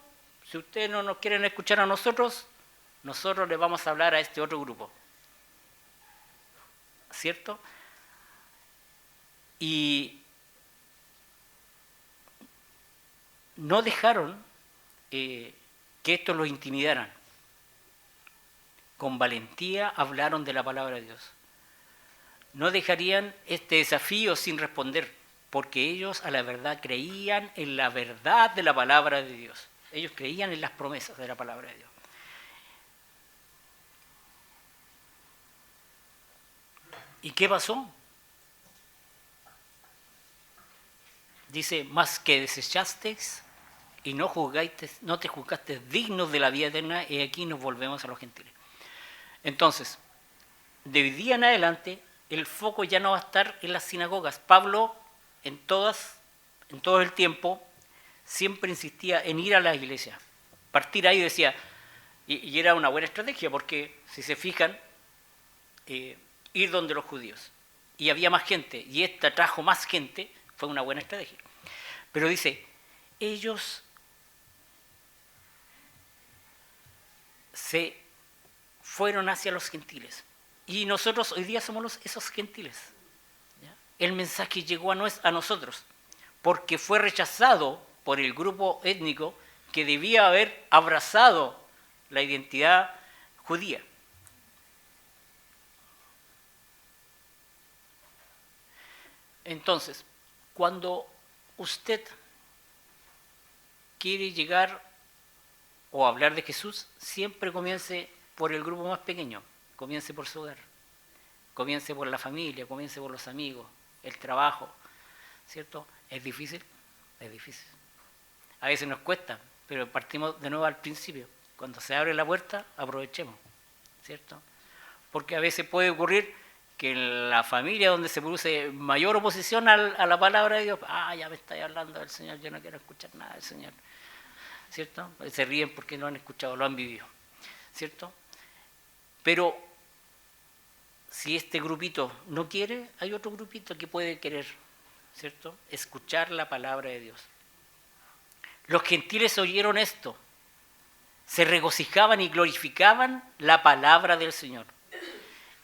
si ustedes no nos quieren escuchar a nosotros les vamos a hablar a este otro grupo. ¿Cierto? Y no dejaron que esto los intimidaran. Con valentía hablaron de la palabra de Dios. No dejarían este desafío sin responder, porque ellos a la verdad creían en la verdad de la palabra de Dios. Ellos creían en las promesas de la palabra de Dios. ¿Y qué pasó? Dice, más que desechasteis y no te juzgaste dignos de la vida eterna, y aquí nos volvemos a los gentiles. Entonces, de hoy día en adelante, el foco ya no va a estar en las sinagogas. Pablo, en todo el tiempo, siempre insistía en ir a las iglesias. Partir ahí decía, y era una buena estrategia, porque si se fijan, ir donde los judíos. Y había más gente, y esta trajo más gente, fue una buena estrategia. Pero dice, ellos se fueron hacia los gentiles. Y nosotros hoy día somos esos gentiles. ¿Ya? El mensaje llegó a nosotros, porque fue rechazado por el grupo étnico que debía haber abrazado la identidad judía. Entonces, cuando usted quiere llegar o hablar de Jesús, siempre comience por el grupo más pequeño, comience por su hogar, comience por la familia, comience por los amigos, el trabajo, ¿cierto? ¿Es difícil? Es difícil. A veces nos cuesta, pero partimos de nuevo al principio. Cuando se abre la puerta, aprovechemos, ¿cierto? Porque a veces puede ocurrir que en la familia donde se produce mayor oposición a la palabra de Dios, ya me estáis hablando del Señor, yo no quiero escuchar nada del Señor, ¿cierto? Se ríen porque no han escuchado, lo han vivido, ¿cierto? Pero si este grupito no quiere, hay otro grupito que puede querer, ¿cierto? Escuchar la palabra de Dios. Los gentiles oyeron esto, se regocijaban y glorificaban la palabra del Señor.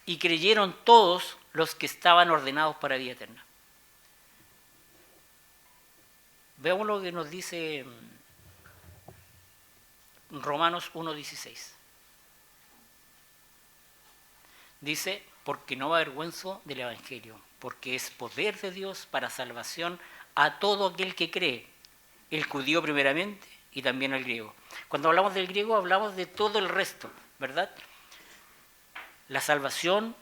Y creyeron todos los que estaban ordenados para vida eterna. Veamos lo que nos dice Romanos 1:16. Dice, porque no me avergüenzo del Evangelio, porque es poder de Dios para salvación a todo aquel que cree, el judío primeramente y también al griego. Cuando hablamos del griego hablamos de todo el resto, ¿verdad? La salvación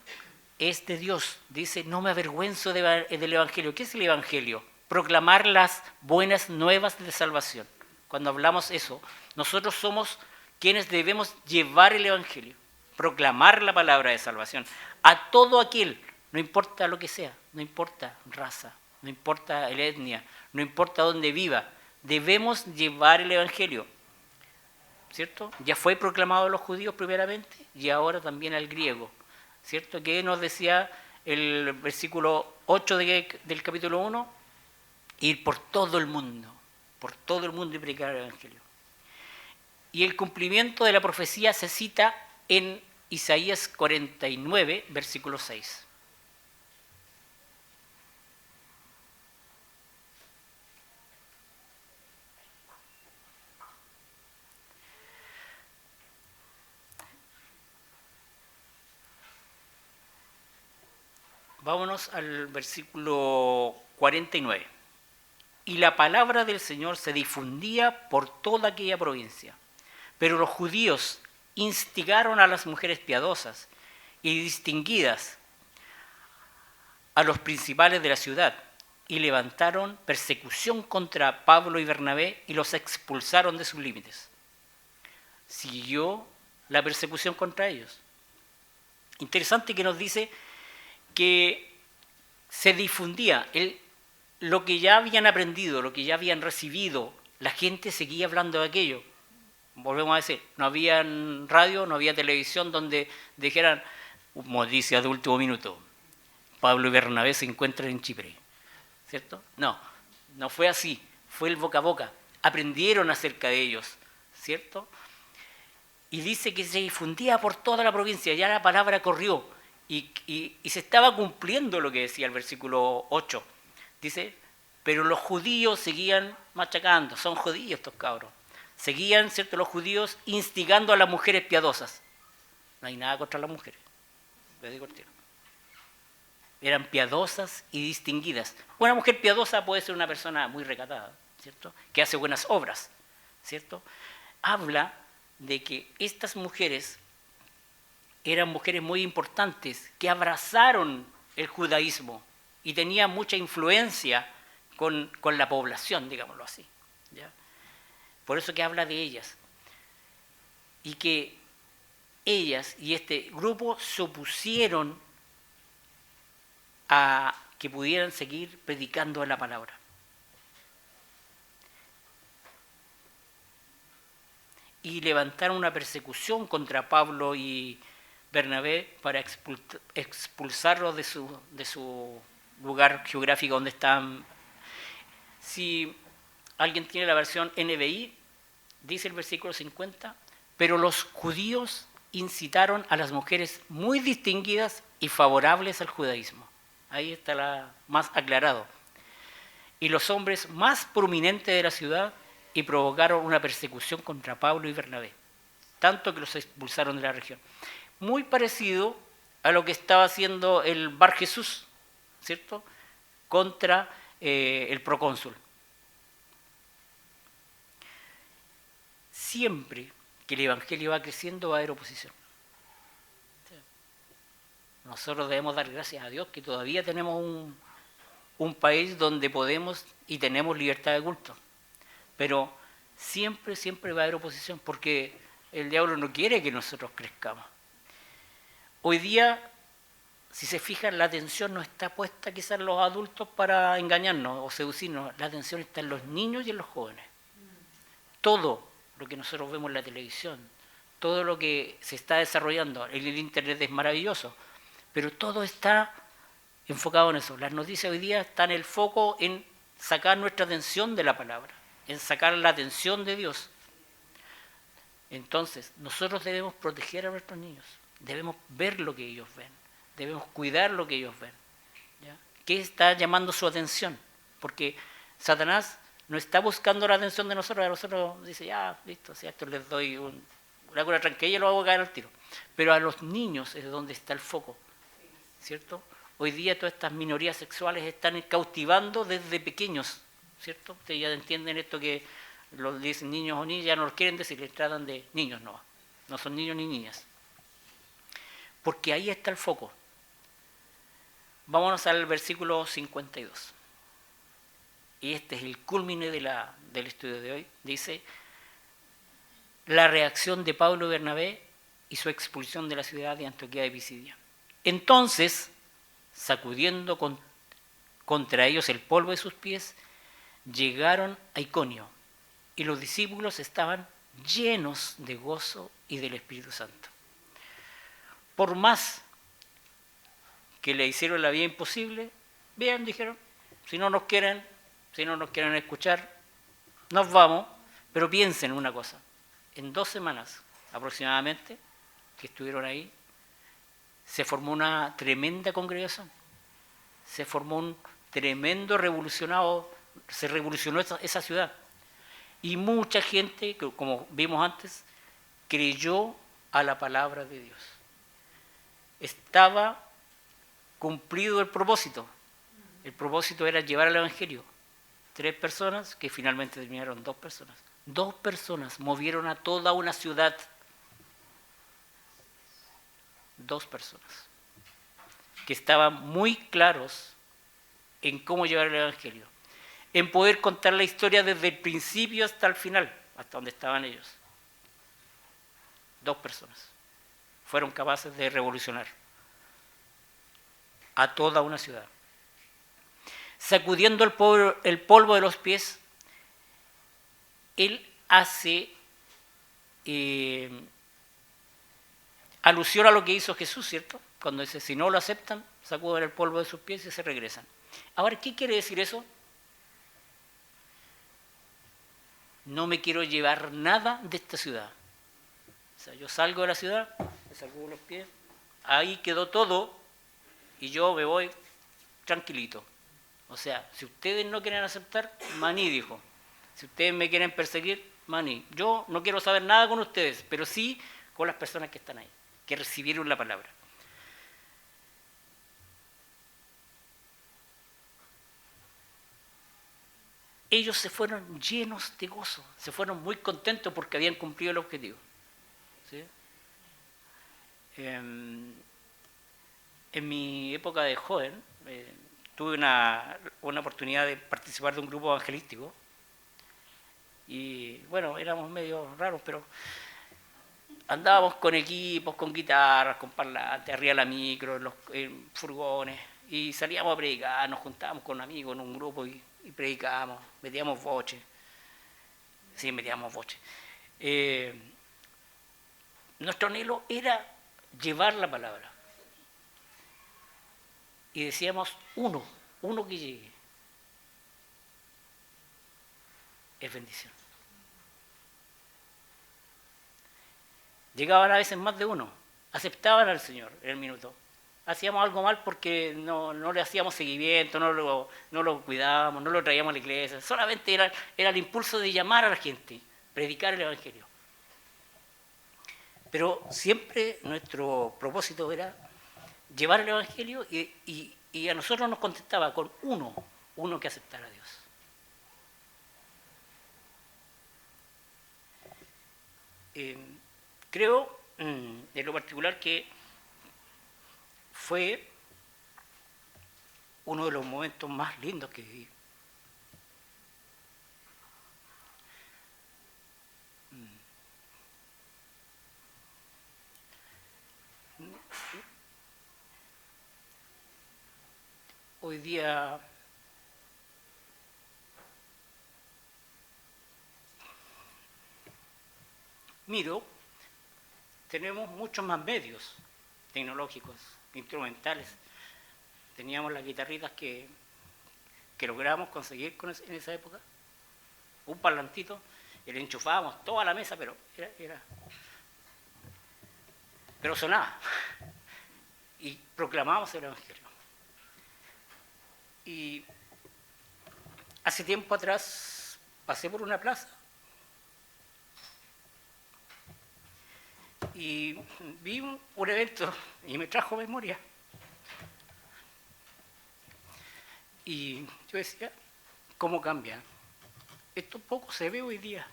es de Dios. Dice, no me avergüenzo del Evangelio. ¿Qué es el Evangelio? Proclamar las buenas nuevas de salvación. Cuando hablamos eso, nosotros somos quienes debemos llevar el Evangelio, proclamar la palabra de salvación a todo aquel, no importa lo que sea, no importa raza, no importa la etnia, no importa dónde viva, debemos llevar el Evangelio, ¿cierto? Ya fue proclamado a los judíos primeramente y ahora también al griego, ¿cierto? Que nos decía el versículo 8 del capítulo 1, ir por todo el mundo y predicar el Evangelio. Y el cumplimiento de la profecía se cita en Isaías 49, versículo 6. Vámonos al versículo 49. Y la palabra del Señor se difundía por toda aquella provincia. Pero los judíos instigaron a las mujeres piadosas y distinguidas, a los principales de la ciudad, y levantaron persecución contra Pablo y Bernabé y los expulsaron de sus límites. Siguió la persecución contra ellos. Interesante que nos dice que se difundía lo que ya habían aprendido, lo que ya habían recibido, la gente seguía hablando de aquello. Volvemos a decir, no había radio, no había televisión donde dijeran, noticias de último minuto, Pablo y Bernabé se encuentran en Chipre, ¿cierto? No fue así, fue el boca a boca, aprendieron acerca de ellos, ¿cierto? Y dice que se difundía por toda la provincia, ya la palabra corrió, y se estaba cumpliendo lo que decía el versículo 8. Dice, pero los judíos seguían machacando, son judíos estos cabros. Seguían, ¿cierto?, los judíos instigando a las mujeres piadosas. No hay nada contra las mujeres, les digo el tiro. Eran piadosas y distinguidas. Una mujer piadosa puede ser una persona muy recatada, ¿cierto?, que hace buenas obras, ¿cierto? Habla de que estas mujeres eran mujeres muy importantes, que abrazaron el judaísmo y tenían mucha influencia con la población, digámoslo así, ¿ya? Por eso que habla de ellas. Y que ellas y este grupo se opusieron a que pudieran seguir predicando la palabra. Y levantaron una persecución contra Pablo y Bernabé para expulsarlos de su lugar geográfico donde estaban. Si alguien tiene la versión NBI, dice el versículo 50, pero los judíos incitaron a las mujeres muy distinguidas y favorables al judaísmo. Ahí está la más aclarado. Y los hombres más prominentes de la ciudad, y provocaron una persecución contra Pablo y Bernabé, tanto que los expulsaron de la región. Muy parecido a lo que estaba haciendo el Bar Jesús, ¿cierto?, contra el procónsul. Siempre que el Evangelio va creciendo va a haber oposición. Nosotros debemos dar gracias a Dios que todavía tenemos un país donde podemos y tenemos libertad de culto. Pero siempre va a haber oposición porque el diablo no quiere que nosotros crezcamos. Hoy día, si se fijan, la atención no está puesta quizás en los adultos para engañarnos o seducirnos. La atención está en los niños y en los jóvenes. Todo lo que nosotros vemos en la televisión, todo lo que se está desarrollando en el Internet es maravilloso, pero todo está enfocado en eso. Las noticias hoy día están el foco en sacar nuestra atención de la palabra, en sacar la atención de Dios. Entonces, nosotros debemos proteger a nuestros niños, debemos ver lo que ellos ven, debemos cuidar lo que ellos ven, ¿ya? ¿Qué está llamando su atención? Porque Satanás no está buscando la atención de nosotros, a nosotros dice, ya, listo, si a esto les doy una cura tranquila y lo hago caer al tiro. Pero a los niños es donde está el foco, ¿cierto? Hoy día todas estas minorías sexuales están cautivando desde pequeños, ¿cierto? Ustedes ya entienden esto que los dicen niños o niñas, ya no los quieren decir, les tratan de niños, no son niños ni niñas. Porque ahí está el foco. Vámonos al versículo 52. Y este es el culmine del estudio de hoy. Dice, la reacción de Pablo y Bernabé y su expulsión de la ciudad de Antioquía de Pisidia. Entonces sacudiendo contra ellos el polvo de sus pies, llegaron a Iconio, y los discípulos estaban llenos de gozo y del Espíritu Santo. Por más que le hicieron la vida imposible, bien, dijeron, si no nos quieren escuchar, nos vamos, pero piensen una cosa, en 2 semanas aproximadamente que estuvieron ahí, se formó una tremenda congregación, se formó un tremendo se revolucionó esa ciudad. Y mucha gente, como vimos antes, creyó a la palabra de Dios. Estaba cumplido el propósito. El propósito era llevar el Evangelio. 3 personas, que finalmente terminaron 2 personas. 2 personas movieron a toda una ciudad. 2 personas que estaban muy claros en cómo llevar el Evangelio, en poder contar la historia desde el principio hasta el final, hasta donde estaban ellos. 2 personas fueron capaces de revolucionar a toda una ciudad. Sacudiendo el polvo de los pies, él hace alusión a lo que hizo Jesús, ¿cierto? Cuando dice, si no lo aceptan, sacuden el polvo de sus pies y se regresan. Ahora, ¿qué quiere decir eso? No me quiero llevar nada de esta ciudad. O sea, yo salgo de la ciudad, me sacudo los pies, ahí quedó todo y yo me voy tranquilito. O sea, si ustedes no quieren aceptar, maní, dijo. Si ustedes me quieren perseguir, maní. Yo no quiero saber nada con ustedes, pero sí con las personas que están ahí, que recibieron la palabra. Ellos se fueron llenos de gozo, se fueron muy contentos porque habían cumplido el objetivo. ¿Sí? En mi época de joven, tuve una oportunidad de participar de un grupo evangelístico y bueno, éramos medio raros, pero andábamos con equipos, con guitarras, con parlantes, arriba de la micro, en furgones, y salíamos a predicar, nos juntábamos con amigos en un grupo y predicábamos, metíamos boche. Sí, metíamos boche. Nuestro anhelo era llevar la palabra. Y decíamos, uno que llegue. Es bendición. Llegaban a veces más de uno, aceptaban al Señor en el minuto. Hacíamos algo mal porque no le hacíamos seguimiento, no lo cuidábamos, no lo traíamos a la iglesia. Solamente era el impulso de llamar a la gente, predicar el Evangelio. Pero siempre nuestro propósito era llevar el Evangelio y a nosotros nos contestaba con uno que aceptara a Dios. Creo, en lo particular, que fue uno de los momentos más lindos que viví. Hoy día miro, tenemos muchos más medios tecnológicos, instrumentales. Teníamos las guitarritas que logramos conseguir en esa época, un parlantito, y le enchufábamos toda la mesa, pero pero sonaba. Y proclamábamos el Evangelio. Y hace tiempo atrás pasé por una plaza y vi un evento y me trajo memoria. Y yo decía, ¿cómo cambia? Esto poco se ve hoy día.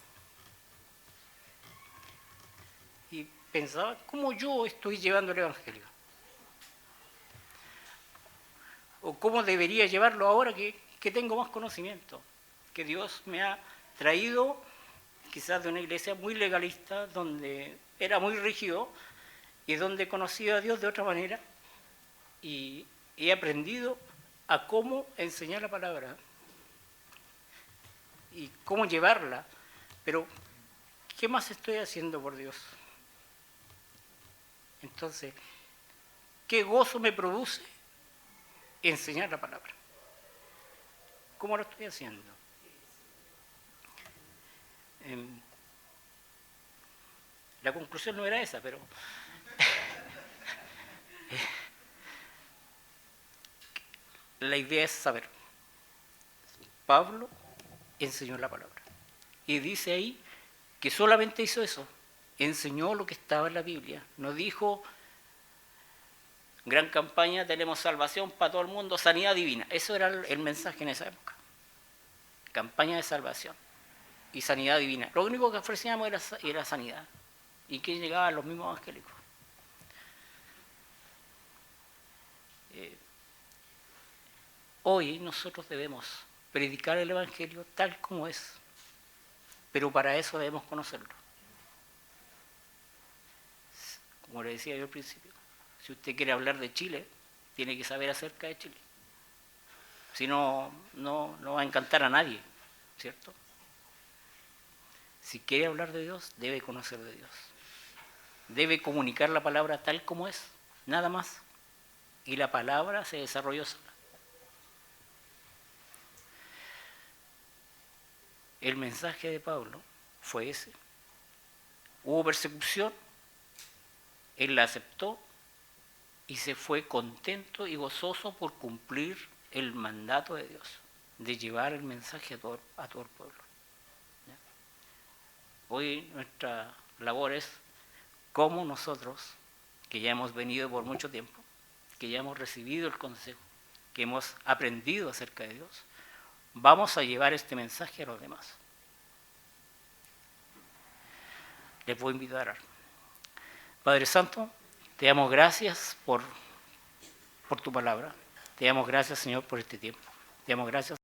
Y pensaba, ¿cómo yo estoy llevando el Evangelio? O cómo debería llevarlo ahora que tengo más conocimiento, que Dios me ha traído quizás de una iglesia muy legalista, donde era muy rígido y donde conocía a Dios de otra manera, y he aprendido a cómo enseñar la palabra y cómo llevarla, pero ¿qué más estoy haciendo por Dios? Entonces, ¿qué gozo me produce enseñar la palabra? ¿Cómo lo estoy haciendo? La conclusión no era esa, pero la idea es saber. Pablo enseñó la palabra. Y dice ahí que solamente hizo eso. Enseñó lo que estaba en la Biblia. No dijo, gran campaña, tenemos salvación para todo el mundo, sanidad divina. Eso era el mensaje en esa época. Campaña de salvación y sanidad divina. Lo único que ofrecíamos era sanidad. Y que llegaban los mismos evangélicos. Hoy nosotros debemos predicar el Evangelio tal como es, pero para eso debemos conocerlo. Como le decía yo al principio, si usted quiere hablar de Chile, tiene que saber acerca de Chile. Si no, no va a encantar a nadie, ¿cierto? Si quiere hablar de Dios, debe conocer de Dios. Debe comunicar la palabra tal como es, nada más. Y la palabra se desarrolló sola. El mensaje de Pablo fue ese. Hubo persecución, él la aceptó y se fue contento y gozoso por cumplir el mandato de Dios, de llevar el mensaje a todo el pueblo. ¿Ya? Hoy nuestra labor es cómo nosotros, que ya hemos venido por mucho tiempo, que ya hemos recibido el consejo, que hemos aprendido acerca de Dios, vamos a llevar este mensaje a los demás. Les voy a invitar a orar. Padre Santo, te damos gracias por tu palabra. Te damos gracias, Señor, por este tiempo. Te damos gracias.